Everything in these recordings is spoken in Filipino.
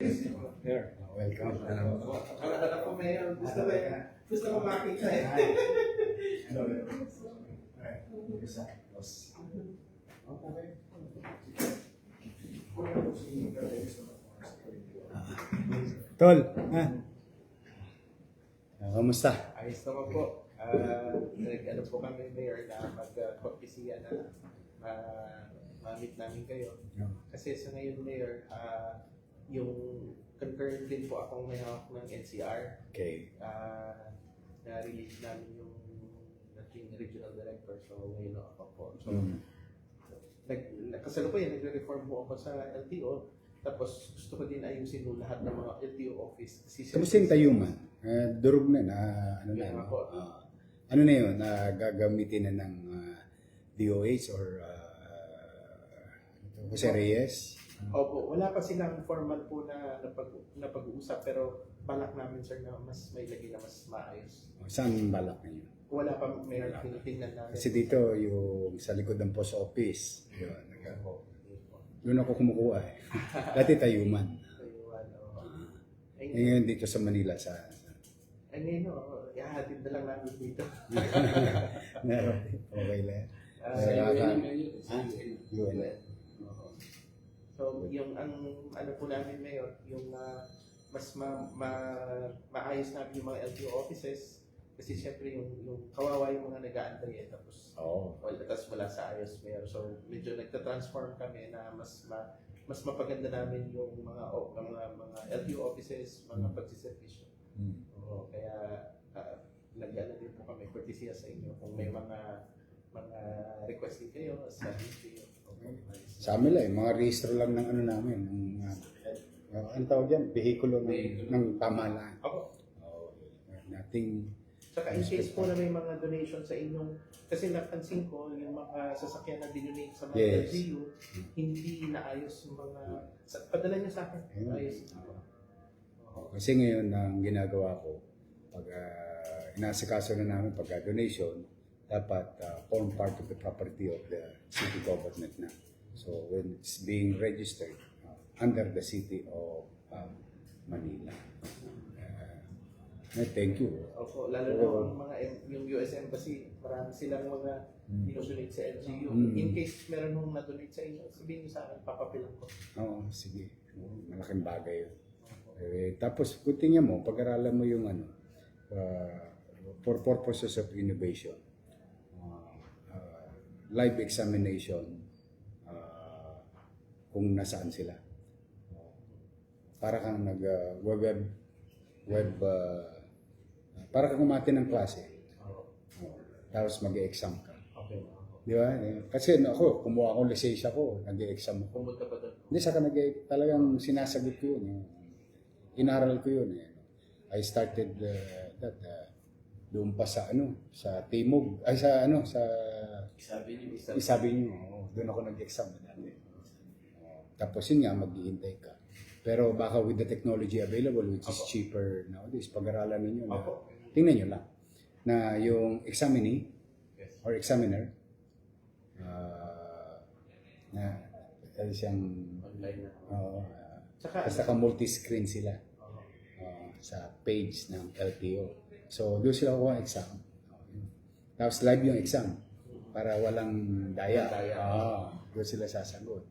Here, welcome. Wala po mayor. Gusto ko makita eh. Tol, kamusta? Ayos naman po. Ano po kami mayor na magpapisiya na ma-meet namin kayo. Kasi sa ngayon mayor, yung concurrent din po akong may hawak ng NCR. Okay. Na-release namin yung naging regional director. So ngayon ako po. So, kasalukuyan, nagre-reform po ako sa LTO. Tapos gusto ko din ayusin yung lahat ng mga LTO office. Kamusta yung tayuman? Durog na ano na. Yan po. Ano na yun? Gagamitin na ng DOH or Jose Reyes? Opo, wala pa silang formal po na napag-uusap pero balak namin sir na mas may lagi na mas maayos. Saan balak ninyo? Wala pa mayor, tinitingnan namin. Kasi dito yung sa likod ng post office. Yun, doon ako kumukuha eh. Dati tayuman. Ngayon dito sa Manila sa Ngayon, ihahatid na lang namin dito. okay lang. UN. So, yung ano po namin mayor, yung mas maayos namin yung mga LTO offices kasi syempre yung kawawa yung mga nag-aantay eh, tapos wala sa ayos mayor. So, medyo nagta-transform kami na mas mapaganda namin yung mga LTO offices, mga pagsiservisyo. Kaya nag-ano din po kami courtesy sa inyo kung may mga request din kayo sa inyo. Sa amin lang, mga rehistro lang ng ano namin, ng ano tawag yan, vehikulo ng pamahalaan. Nothing. Saka in case po na may mga donation sa inyong, kasi napansin ko yung mga sasakyan na dinonate sa mga LGU, hindi naayos yung mga, padala niyo sa akin, ayos. Kasi ngayon ang ginagawa ko, pag inasikaso na namin pagka-donation, dapat form part of the property of the city government na. So when it's being registered under the city of Manila. Thank you. Opo, lalo na yung mga yung US Embassy, marami silang mga dinodonate sa LGU. In case meron nung na-donate sa inyo, sabihin niyo sa akin, papapilang ko. Oo, sige. Malaking bagay yun. Tapos, tingnan mo, pag-aralan mo yung ano, for purposes of innovation, live examination, kung nasaan sila. Para kang para kang umati ng klase. Tapos mag-e-exam ka. Okay. Di ba? Kasi ako, kumuha akong lisensya ko, nag-e-exam ako. Pumunta pa doon. Hindi, saka talagang sinasagot ko yun. Inaral ko yun. I started doon pa sa sa Timog, ay sa Isabi niyo. Doon ako nag-exam. Tapos yun nga, maghihintay ka. Pero baka with the technology available, which is cheaper nowadays, pag-aralan ninyo na, tingnan nyo lang, na yung examinee or examiner, na siyang, basta ka multi-screen sila sa page ng LTO. So, doon sila kuha exam. Tapos live yung exam para walang daya. Doon sila sasagot.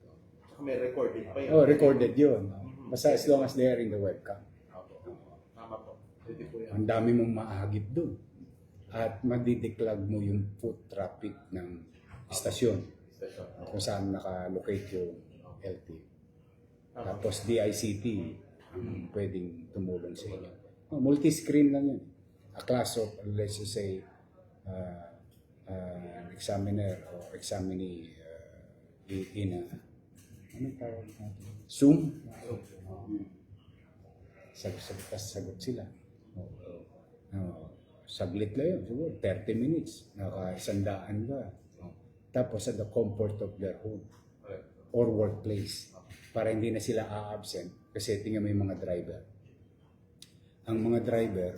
May recorded pa yun. Recorded yun. Basta as long as they are in the webcam. Tama po. Pwede po yan. Ang dami mong maahagip doon. At madideklag mo yung foot traffic ng istasyon. Kung saan nakalocate yung LTO. Tapos DICT ang pwedeng tumulong sa inyo. Multi-screen lang yun. A class of, let's just say, examiner or examinee in a, anong tawag natin? Zoom? Sagot sila. Saglit lang yun. Siguro 30 minutes. Nakasandaan ka. Tapos at the comfort of their home or workplace. Para hindi na sila a-absent. Kasi tingnan mo yung mga driver. Ang mga driver,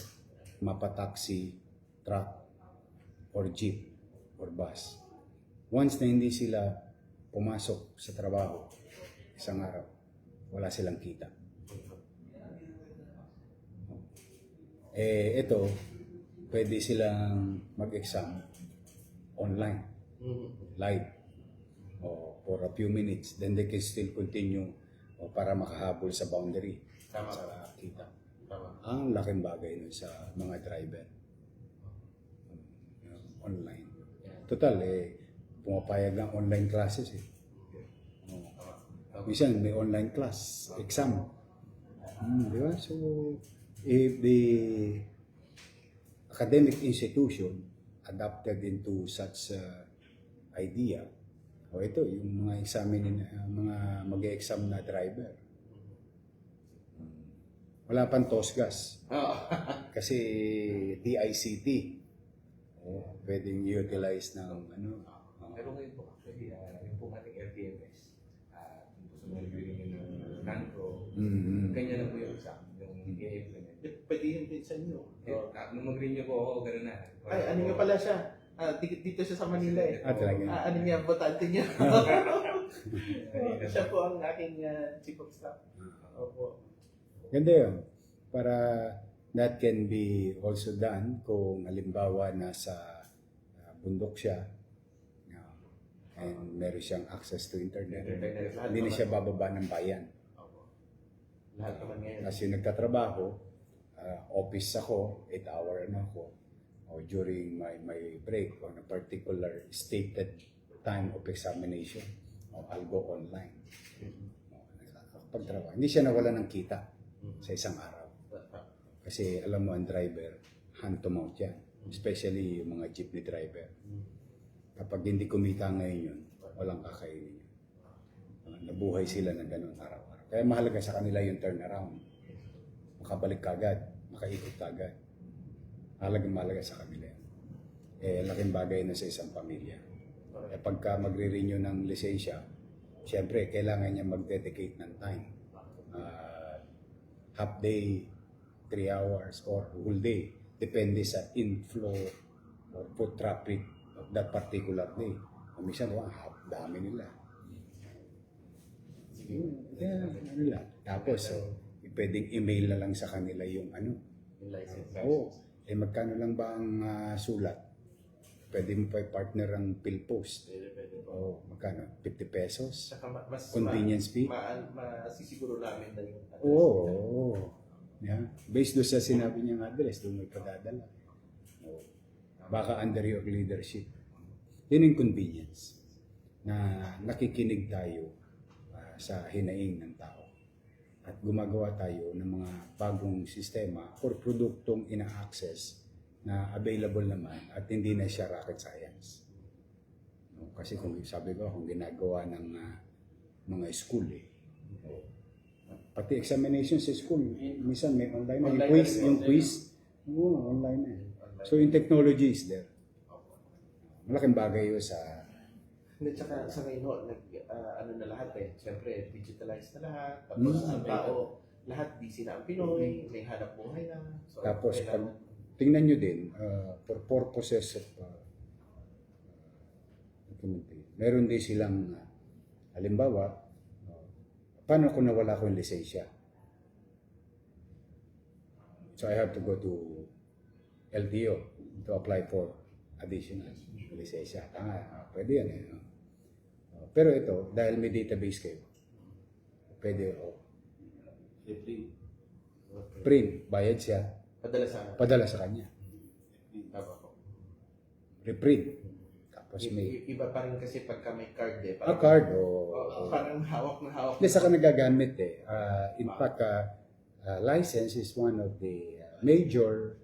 mapa-taxi, truck, or jeep, or bus. Once na hindi sila pumasok sa trabaho, isang araw, wala silang kita. Ito, pwede silang mag-exam online, live, o for a few minutes. Then they can still continue para makahabol sa boundary. Tama. Sa kita. Tama. Ang laking bagay nun sa mga driver. Online. Total, pumapayag ng online classes eh. Minsan may online class, exam. Di ba? So, if the academic institution adapted into such idea, ito, yung mga mga mag-exam na driver. Wala pang TOSGAS. Kasi DICT. Pwedeng utilize ng Pero ngayon po, actually, yung po ating LTMS, kung gusto mo nag-renew ng NANCRO, ganyan na po yung exam, yung i-implement. Pwede yun din sa inyo. Nung mag-renew po ako, gano'n na. Ay, ano nga pala siya? Dito siya sa Manila eh. talaga. Ano niya, botante niya. Siya po ang aking chief of staff. Opo. Ganda yun. Para that can be also done kung halimbawa nasa bundok siya and meron siyang access to internet. Hindi na siya bababa ng bayan. Opo. Lahat naman ngayon. Kasi nagtatrabaho, office ako, 8-hour ako, o during my break on a particular stated time of examination, I'll go online. Pagtrabaho. Hindi siya nawala ng kita sa isang araw. Kasi alam mo ang driver, hand to mouth yan. Especially yung mga jeepney driver. Kapag hindi kumita ngayon yun, walang kakainin yun. Nabuhay sila ng ganun araw-araw. Kaya mahalaga sa kanila yung turnaround. Makabalik kagad, makaikot kagad. Mahalaga sa kanila yan. Laking bagay na sa isang pamilya. Pagka magre-renew ng lisensya, siyempre, kailangan niya mag-dedicate ng time. Half day, 3 hours, or whole day. Depende sa inflow or foot traffic of that particular day. Minsan, dami nila. Yeah, ano lang. Tapos, pwedeng email na lang sa kanila yung Yung license. Oo. Magkano lang ba ang sulat? Pwede mo pa i-partner ang PhilPost. Pwede po. Oo, magkano? 50 pesos? Saka mas Convenience fee? masisiguro namin na yung address. Oo. Yeah. Based doon sa sinabi niyang address, doon may padadala. Oo. Baka under your leadership. Yun yung convenience na nakikinig tayo sa hinaing ng tao. At gumagawa tayo ng mga bagong sistema or produktong ina-access na available naman at hindi na siya rocket science. No? Kasi kung sabi ko, kung ginagawa ng mga school pati examination sa school, minsan may online na. Yung quiz, online na. So yung technology is there. Malaking bagay yun sa... At saka sa ngayon, ano na lahat eh. Siyempre, digitalized na lahat. Tapos ang tao, lahat busy na ang Pinoy, may hanap buhay na. So, Tapos pag tingnan nyo din, for purposes of meron din silang, halimbawa, paano kung nawala ko yung lisensya? So I have to go to LTO to apply for additional lisensya. Pwede yan eh. No? Pero ito, dahil may database kayo, pwede print, bayad siya, padala sa kanya. Tama po. Reprint. Tapos may... Iba pa rin kasi pagka may card eh. card Parang hawak na hawak. Hindi, saka nagagamit eh. In fact, license is one of the major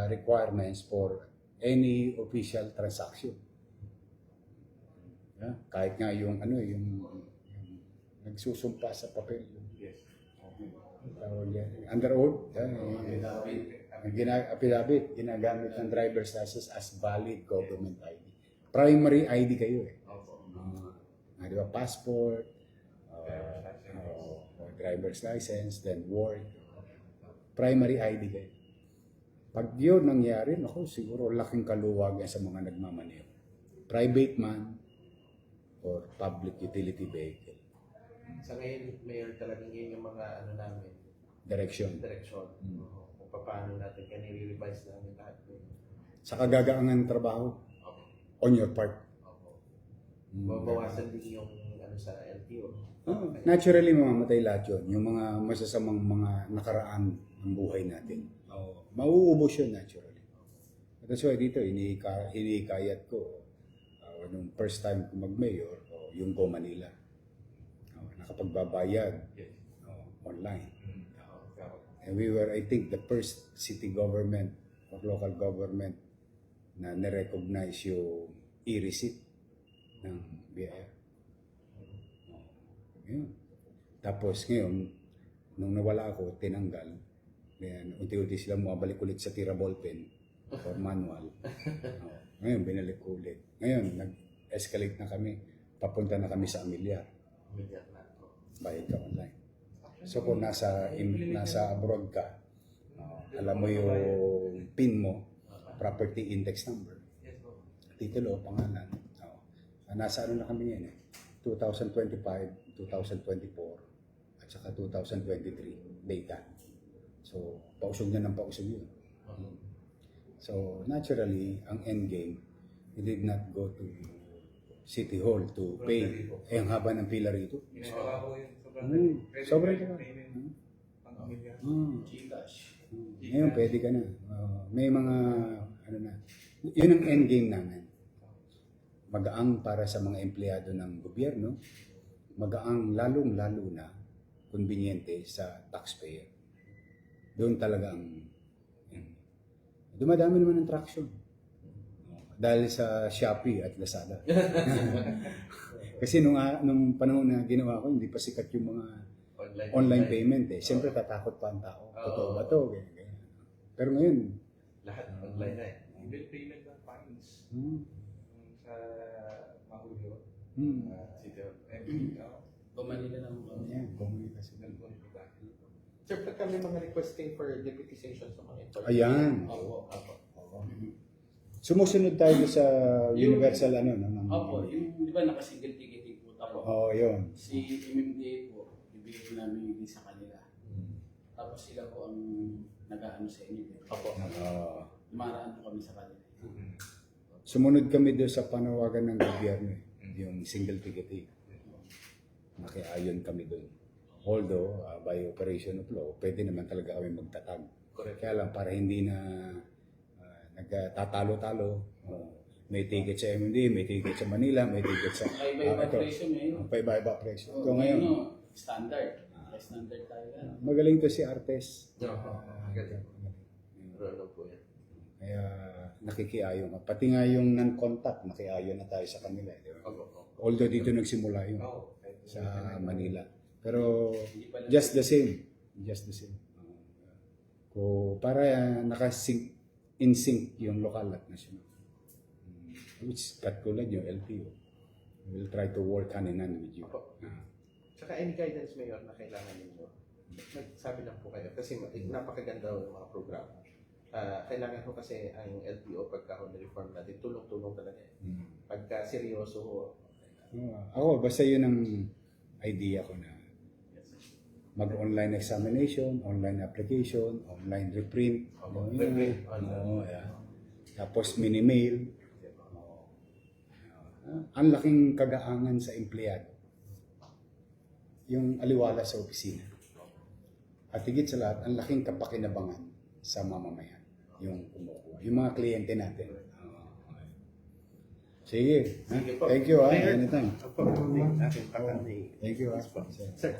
requirements for any official transaction. Yeah? Kahit nga yung nagsusumpa sa papel. Yes. Under oath, affidavit, ginagamit ng driver's license as valid government ID. Primary ID kayo eh. Di ba? Passport, driver's license, then work. Primary ID kayo. Pag yun nangyari, siguro laking kaluwag yan sa mga nagmamaneho. Private man or public utility vehicle. Sa ngayon, mayor talagang yun yung mga namin. Direction. Kung paano natin kaya nire-revise namin lahat. Sa kagagaangan ng trabaho Opo. on your part. Opo. Mabawasan din yung ano sa LTO. Naturally, mamamatay lahat yun. Yung mga masasamang mga nakaraan ng buhay natin. Mauubos yun naturally. That's why dito, hinikayat ko nung first time ko mag-mayor, yung Go Manila. Nakapagbabayad Yes. online. Opo. And we were, I think, the first city government or local government na na-recognize yung e-receipt ng BIR. Yun. Tapos ngayon, nung nawala ako, tinanggal. Then, unti-unti sila bumabalik ulit sa tira ballpen or manual. Ngayon, binalik ko ulit. Ngayon, nag-escalate na kami. Papunta na kami sa Amilyar. Immediate na. Bayad ka online. So kung nasa abroad ka, alam mo yung PIN mo, property index number, Yes po. titulo, pangalan. Nasa ano na kami yan 2025, 2024, at saka 2023 data. So, pausog na ng pausog yun. So, naturally, ang end game, we did not go to City Hall to pay. Ang haba ng pila rito. Ginagawa ko yun. Sobrang payment. Pang-pamilya. Gcash. Ngayon, pwede ka na. May mga, ano na, yun ang end game namin. Magaang para sa mga empleyado ng gobyerno, magaang lalong-lalo na konbinyente sa taxpayer. Doon talaga ang dumadami naman ng traction. Dahil sa Shopee at Lazada. Kasi nung panahon na ginawa ko, hindi pa sikat yung mga online payment eh. Siyempre tatakot pa ang tao. Totoo ba to? Ganyan. Pero ngayon, Lahat online na eh. Even payment ng fines. Sa Mahulio. City of Manila lang. Ayan, komunikasyon. Sir, pagka may mga requesting for deputization sa mga employees. Ayan. Opo. Sumusunod tayo sa universal ano naman. Opo, yung di ba naka-single ticketing po tapo. Oo, yun. Si MMDA po, ibigay ko namin yung sa kanila. Tapos sila po ang nag-aano sa inyo. Opo. Dumaraan po kami sa kanila. Sumunod kami doon sa panawagan ng gobyerno, yung single ticketing. Nakiayon kami doon. Although, by operation of law, pwede naman talaga kami magtatag. Correct. Kaya lang, para hindi na nagtatalo-talo, may ticket sa MMD, may ticket sa Manila, may ticket sa... Iba-iba ito. presyo ngayon. Paiba-iba presyo. Ito So, ngayon, standard. Standard tayo yan. magaling to si Artes. Rolo po yan. Kaya nakikiayo nga. Pati nga yung non-contact, nakiayo na tayo sa kanila. Di ba? Although dito nagsimula yun sa Manila. Pero just the same. Just the same. Para naka-sync, in sync yung local at national. Which katulad yung LTO. We'll try to work hand in hand with you. Tsaka any guidance, Mayor, na kailangan ninyo, nagsabi lang po kayo. Kasi napakaganda ng mga programa. Kailangan ko kasi ang LTO pagka reform natin, tulong-tulong talaga eh. Pagka seryoso ho. Ako, basta yun ang idea ko na mag-online examination, online application, online reprint. Reprint. Tapos mini-mail. Ang laking kagaangan sa empleyado. Yung aliwala sa opisina. At higit sa lahat, ang laking kapakinabangan sa mamamayan. Yung kumukuha. Yung mga kliyente natin. Sige. Sige po. Thank you. Anytime. Apo, ating Thank you. Sir,